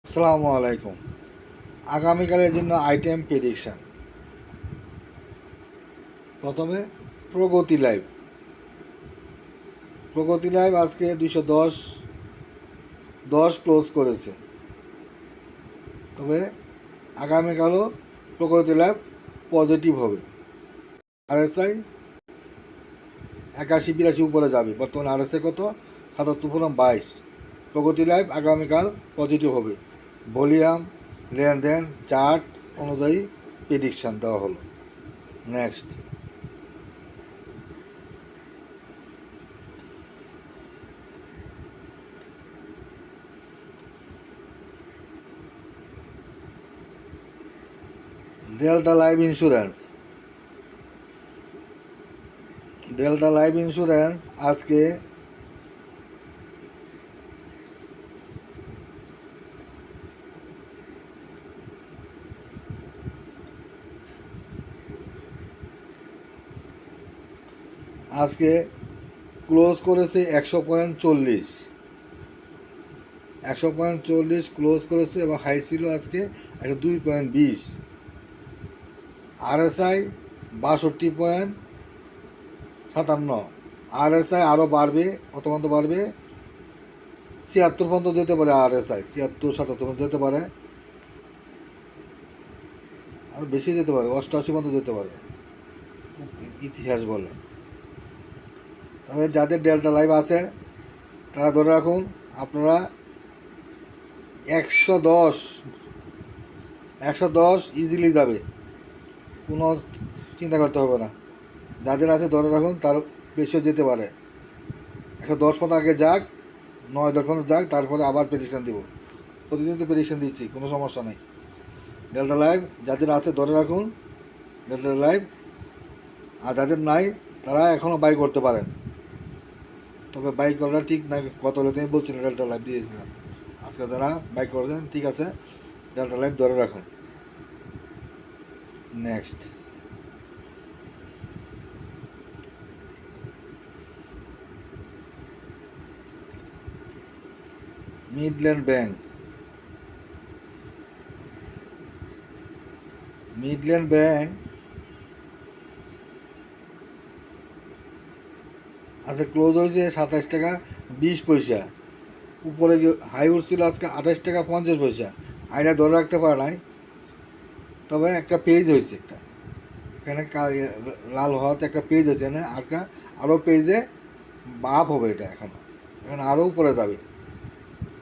আসসালামু আলাইকুম। আগামীকালের জন্য আইটেম প্রেডিকশান। প্রথমে প্রগতি লাইভ। প্রগতি লাইভ আজকে 210 ক্লোজ করেছে, তবে আগামীকালও প্রগতি লাইভ পজিটিভ হবে। আরএসআই 81-82 উপরে যাবে। বর্তমানে আরএসআই কত? 77.22। প্রগতি লাইভ আগামীকাল পজিটিভ হবে। ভলিউম, লেনদেন, চার্ট অনুযায়ী প্রেডিকশান দেওয়া হলো। Next, delta life insurance. Delta life insurance আজকে আজকে ক্লোজ করেছে 100.40। 100.40 ক্লোজ করেছে এবং হাই ছিল আজকে 102.20। আরএসআই 62.57। আরএসআই আরও বাড়বে, কত পর্যন্ত বাড়বে? 76 পর্যন্ত যেতে পারে। আরএসআই 76-77 পর্যন্ত যেতে পারে, আরও বেশি যেতে পারে, 88 পর্যন্ত যেতে পারে ইতিহাস বলে। তবে যাদের ডেল্টা লাইভ আছে তারা ধরে রাখুন, আপনারা 110 ইজিলি যাবে, কোনো চিন্তা করতে হবে না। যাদের আছে ধরে রাখুন, তার বেশিও যেতে পারে। 110 পর্যন্ত আগে যাক, 9-10 পর্যন্ত যাক, তারপরে আবার প্রেডিকশান দিব। প্রতিদিন তো প্রেডিকশান দিচ্ছি, কোনো সমস্যা নেই। ডেল্টা লাইভ যাদের আছে ধরে রাখুন, ডেল্টা লাইভ। আর যাদের নাই তারা এখনও বাই করতে পারেন, তবে বাই করাটা ঠিক না। কত হলে তুমি বলছিলেন ডেল্টা লাইভ দিয়েছিলাম। আজকে যারা বাই করেছেন ঠিক আছে, ডেল্টা লাইভ ধরে রাখুন। Next, Midland bank. Midland bank আজকে ক্লোজ হয়েছে 27 টাকা 20 পয়সা। উপরে হাই উঠছিল আজকে 28 টাকা 50 পয়সা। হাইটা ধরে রাখতে পারে নাই, তবে একটা পেজ হয়েছে, একটা এখানে লাল হওয়াতে একটা পেজ হয়েছে। এখানে একটা আরও পেজে বাপ হবে, এটা এখানে আরও উপরে যাবে।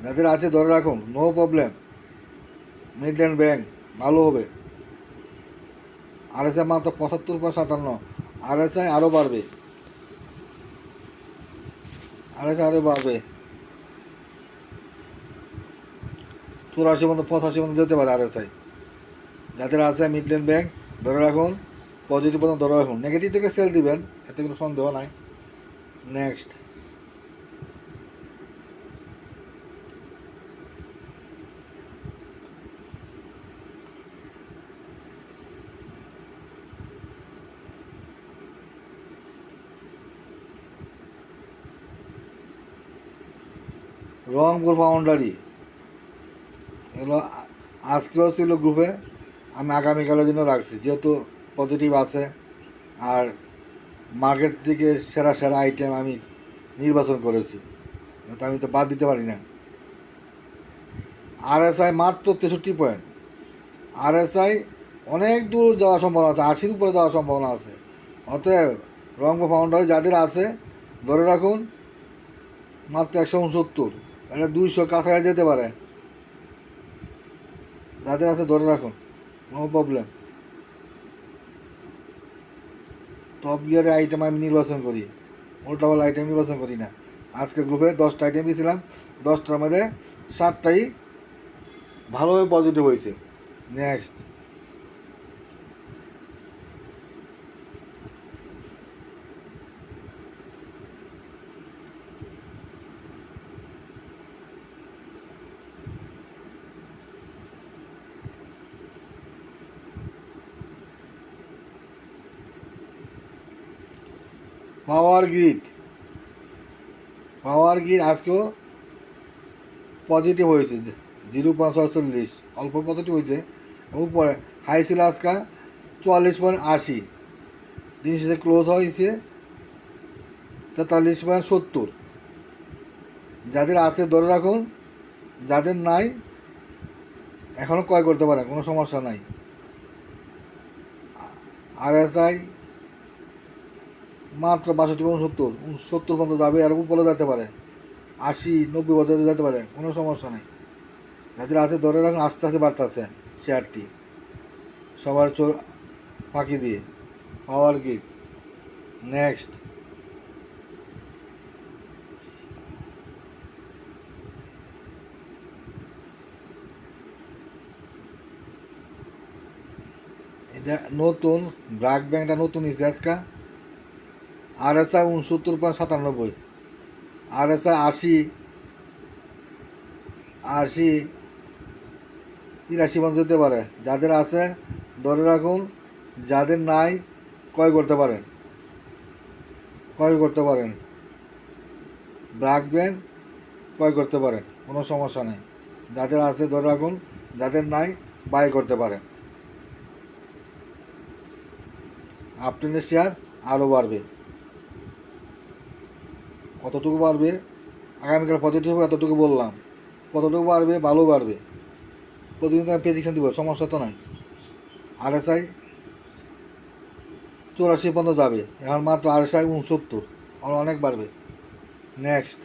যাদের আছে ধরে রাখুন, নো প্রবলেম। মিডল্যান্ড ব্যাংক ভালো হবে। আরএসআই মাত্র 75.57। আরএসআই আরও বাড়বে, আরএসআই আরও বাড়বে। 84 পর্যন্ত 85 পর্যন্ত যেতে পারে আরএসআই। যাদের আছে মিডল্যান্ড ব্যাংক ধরে রাখুন, পজিটিভ পর্যন্ত ধরে রাখুন। নেগেটিভ থেকে সেল দিবেন, এতে কোনো সন্দেহ নাই। নেক্সট, রংপুর ফাউন্ডারি এগুলো আজকেও ছিল গ্রুপে। আমি আগামীকালের জন্য রাখছি, যেহেতু পজিটিভ আছে আর মার্কেট থেকে সেরা সেরা আইটেম আমি নির্বাচন করেছি, তো আমি তো বাদ দিতে পারি না। আরএসআই মাত্র 63 পয়েন্ট। আরএসআই অনেক দূর যাওয়ার সম্ভাবনা আছে, 80-র উপরে যাওয়ার সম্ভাবনা আছে। অতএব রংপুর ফাউন্ডারি যাদের আছে ধরে রাখুন, মাত্র 169, এটা 200 কাছাকাছি যেতে পারে। যাদের আছে ধরে রাখুন, নো প্রবলেম। টপ গিয়ারের আইটেম আমি নির্বাচন করি, উল্টাপাল্টা আইটেম নির্বাচন করি না। আজকে গ্রুপে 10টা আইটেম দিয়েছিলাম, 10টার মধ্যে 7টাই ভালোভাবে পজিটিভ হয়েছে। Next, power grid. Power grid আজকেও পজিটিভ হয়েছে, 0.47, অল্প পজিটিভ হয়েছে। উপরে হাই ছিল আজকে 44.80, দিন শেষে ক্লোজ হয়েছে 43.70। যাদের আছে ধরে রাখুন, যাদের নাই এখনও ক্রয় করতে পারে, কোনো সমস্যা নাই। RSI মাত্র 62.70 পর্যন্ত যাবে, আর উপরে যেতে পারে 80-90 পর্যন্ত যেতে পারে, কোনো সমস্যা নেই। যাদের আছে ধরে রাখুন, আস্তে আস্তে বাড়তেছে শেয়ারটি সবার চোখ ফাঁকি দিয়ে। পাওয়ার গ্রিড নেক্সট, এটা নতুন ব্র্যাক ব্যাংকটা নতুন ইসে আজকা। RSI 69.97, RSI 80-83 পর্যন্ত যেতে পারে। যাদের আছে ধরে রাখুন, যাদের নাই ক্রয় করতে পারেন, ব্র্যাক ব্যাংক ক্রয় করতে পারেন, কোনো সমস্যা নেই। যাদের আছে ধরে রাখুন, যাদের নাই বাই করতে পারেন। আপট্রেন্ডের শেয়ার আরও বাড়বে, কতটুকু বাড়বে আগামীকাল পজিটিভ হবে এতটুকু বললাম। কতটুকু বাড়বে, ভালো বাড়বে, প্রতিদিন আমি প্রেডিকশন দিব, সমস্যা তো নাই। RSI 84 পর্যন্ত যাবে, এখন মাত্র RSI 69, আর অনেক বাড়বে। নেক্সট,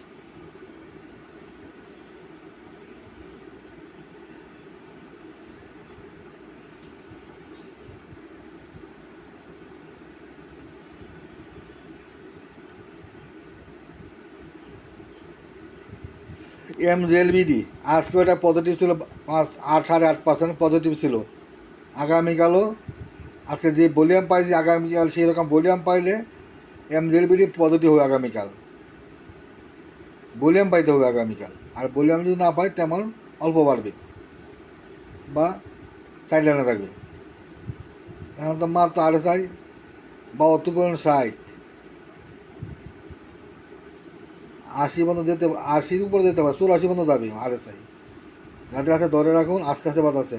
MJLBD আজকে ওটা পজিটিভ ছিল, 8.5% পজিটিভ ছিল। আগামীকালও আজকে যে ভলিউম পাইছি, আগামীকাল সেই রকম ভলিউম পাইলে MJLBD পজিটিভ হবে আগামীকাল। ভলিউম পাইতে হবে আগামীকাল, আর ভলিউম যদি না পাই তেমন অল্প বাড়বে বা সাইডলাইনে থাকবে। এখন তো মাত্র RSI 72.60, 80 পর্যন্ত যেতে, 80-র উপরে যেতে পারে, 84 পর্যন্ত যাবে RSI। যাদের আছে ধরে রাখুন, আস্তে আস্তে বাড়তেছে।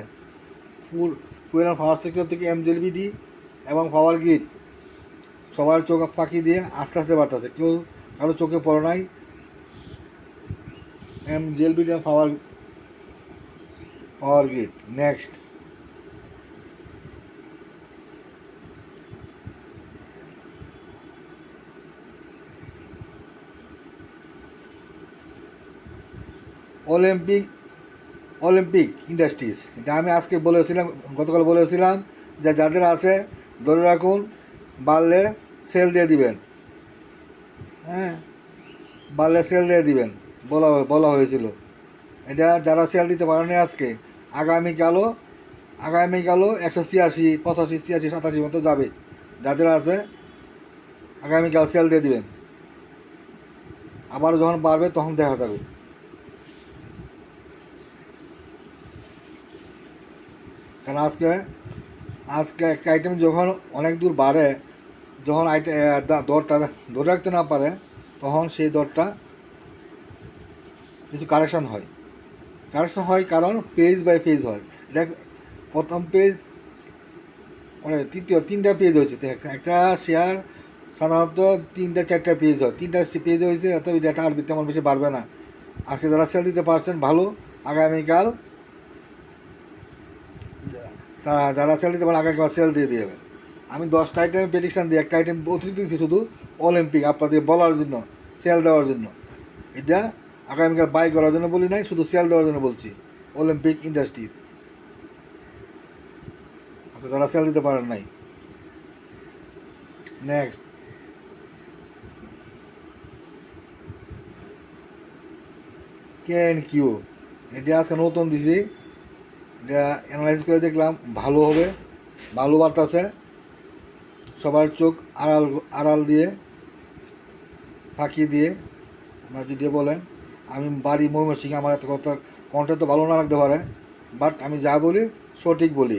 পুরান পাওয়ার সেক্টর থেকে MJLBD এবং পাওয়ার গ্রিড সবার চোখ ফাঁকি দিয়ে আস্তে আস্তে বাড়তেছে, কেউ কারো চোখে পড়ে নাই। MJLBD এবং power grid next, Olympic industries. এটা আমি আজকে বলেছিলাম, গতকাল বলেছিলাম যে যাদের আছে ধরে রাখুন, বাড়লে সেল দিয়ে দিবেন। হ্যাঁ, বাড়লে সেল দিয়ে দিবেন বলা হয়েছিল। এটা যারা সেল দিতে পারেনি আজকে, আগামীকালও 186, 85, 86, 87 মতো যাবে। যাদের আছে আগামীকাল সেল দিয়ে দিবেন, আবার যখন বাড়বে তখন দেখা যাবে। কারণ আজকে একটা আইটেম যখন অনেক দূর বাড়ে, যখন দরটা ধরে রাখতে না পারে, তখন সেই দরটা কিছু কারেকশন হয়, কারণ পেজ বাই পেজ হয়। এটা প্রথম পেজ, মানে তিনটা পেজ হয়েছে, একটা শেয়ার সাধারণত 3-4টা পেজ হয়, 3টা পেজ হয়েছে, এত এটা আর তেমন বেশি বাড়বে না। আজকে যারা সেল দিতে পারছেন ভালো, আগামীকাল যারা সেল দিতে পারেন আগামীকাল সেল দিয়ে দেবে। আমি 10টা আইটেম প্রেডিকশান দিই, একটা আইটেম অতিরিক্ত দিচ্ছি শুধু অলিম্পিক আপনাদের বলার জন্য, সেল দেওয়ার জন্য। এটা আগামীকাল বাই করার জন্য বলি নাই, শুধু সেল দেওয়ার জন্য বলছি। অলিম্পিক ইন্ডাস্ট্রি, আচ্ছা যারা সেল দিতে পারেন নাই। নেক্সট, KNQ, এটা আজকে নতুন দিছি, এটা অ্যানালাইজ করে দেখলাম ভালো হবে, ভালো বার্তাছে। সবার চোখ আড়াল দিয়ে ফাঁকি দিয়ে, আপনারা যদি বলেন আমি বাড়ি ময়মনসিংহে, আমার এত কথা কন্টেন্ট তো ভালো না লাগতে পারে, বাট আমি যা বলি সঠিক বলি।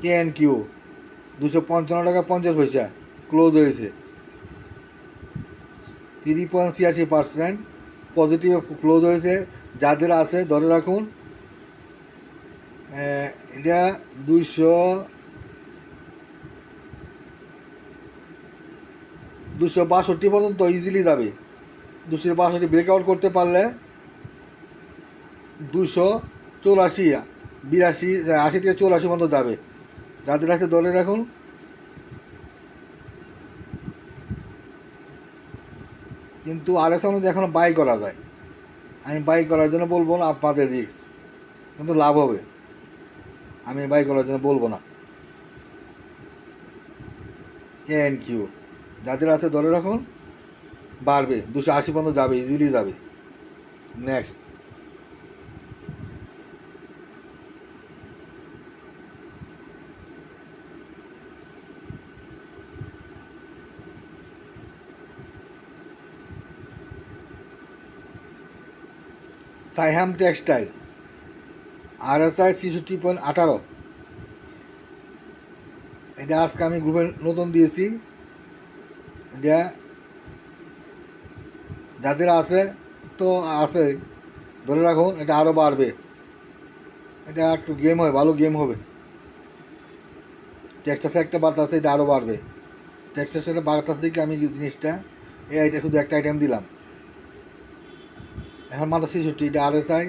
KNQ 255 টাকা 50 পয়সা ক্লোজ হয়েছে, 3.86% পজিটিভ ক্লোজ হয়েছে। যাদের আছে ধরে রাখুন এটা 262 পর্যন্ত ইজিলি যাবে। 262 ব্রেকআউট করতে পারলে 284, 82, 80 থেকে 84 পর্যন্ত যাবে। যাদের আছে ধরে রাখুন। কিন্তু আরএসআই অনুযায়ী এখন বাই করা যায়। আমি বাই করার জন্য বলবো না, আপনাদের রিস্ক, কিন্তু লাভ হবে। আমি বাই করার জন্য বলবো না। ANQ যাদের আছে ধরে রাখুন, বাড়বে, 280 পর্যন্ত যাবে, ইজিলি যাবে। Next Saiham textile, RSI 66.18। এটা আজকে আমি গ্রুপে নতুন দিয়েছি। এটা যাদের আছে তো আছে ধরে রাখুন, এটা আরও বাড়বে। এটা একটু গেম হয়, ভালো গেম হবে। টেক্সাসে একটা বার্তা এটা আরও বাড়বে। টেক্সাসের বার্তা দিকে আমি জিনিসটা এটা শুধু একটা আইটেম দিলাম। এখন মাত্র 66, এটা RSI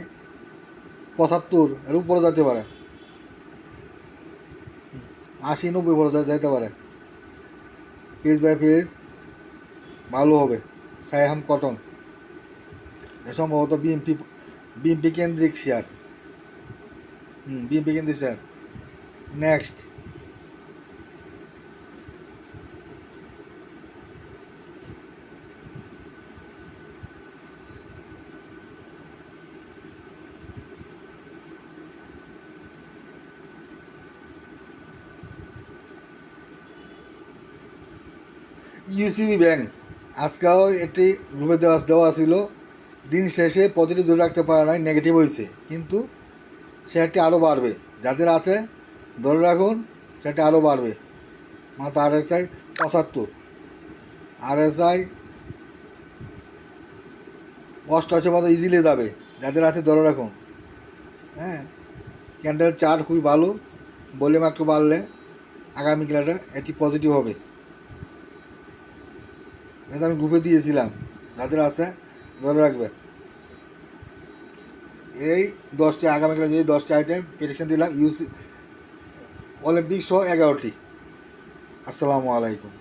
75 এর উপরে যেতে পারে, 80-90 পরে যেতে পারে। পিস বাই পিস ভালো হবে। সাইহাম কটন সম্ভবত বিএমপি কেন্দ্রিক শেয়ার। বিএমপি কেন্দ্রিক শেয়ার। নেক্সট ইউসিবি ব্যাংক, আজকেও এটি গ্রুপে দেওয়া ছিল। দিন শেষে পজিটিভ ধরে রাখতে পারে নাই, নেগেটিভ হয়েছে, কিন্তু শেয়ারটি আরও বাড়বে। যাদের আছে ধরে রাখুন, সেটা আরও বাড়বে। মাত্র RSI 75, RSI 88 মতো ইজিলি যাবে। যাদের আছে ধরে রাখুন। হ্যাঁ, ক্যান্ডেল চার্ট খুবই ভালো, ভলিউম একটু বাড়লে আগামীকালটা এটি পজিটিভ হবে। এটা আমি গ্রুপে দিয়েছিলাম, যাদের আছে ধরে রাখবে। এই 10টি আগামীকাল যে 10টি আইটেম প্রেডিকশন দিলাম, অলিম্পিক সহ 11টি। আসসালামু আলাইকুম।